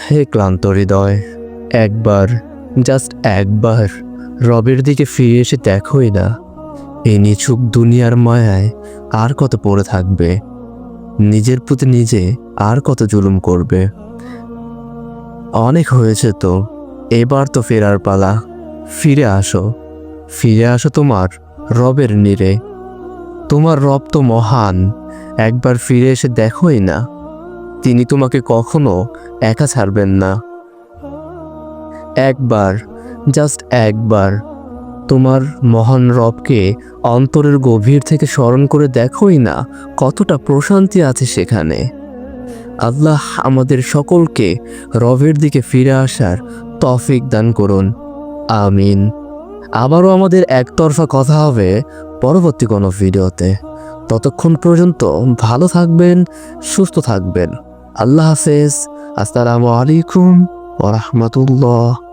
হে ক্লান্ত হৃদয়, একবার, জাস্ট একবার রবের দিকে ফিরে এসে দেখোই না। এই নিছুক দুনিয়ার মায়ায় আর কত পড়ে থাকবে, নিজের প্রতি নিজে আর কত জুলুম করবে। অনেক হয়েছে তো, এবার তো ফেরার পালা। ফিরে আসো, ফিরে আসো তোমার রবের নীড়ে। তোমার রব তো মহান, একবার ফিরে এসে দেখোই না। তিনি তোমাকে কখনো একা ছাড়বেন না। একবার, জাস্ট একবার তোমার মহান রবকে অন্তরের গভীর থেকে স্মরণ করে দেখোই না, কতটা প্রশান্তি আছে সেখানে। আল্লাহ আমাদের সকলকে রবের দিকে ফিরে আসার তৌফিক দান করুন, আমিন। আবারও আমাদের একতরফা কথা হবে পরবর্তী কোনো ভিডিওতে। ততক্ষণ পর্যন্ত ভালো থাকবেন, সুস্থ থাকবেন। আল্লাহ হাফেজ। আসসালামু আলাইকুম ওয়া রাহমাতুল্লাহ।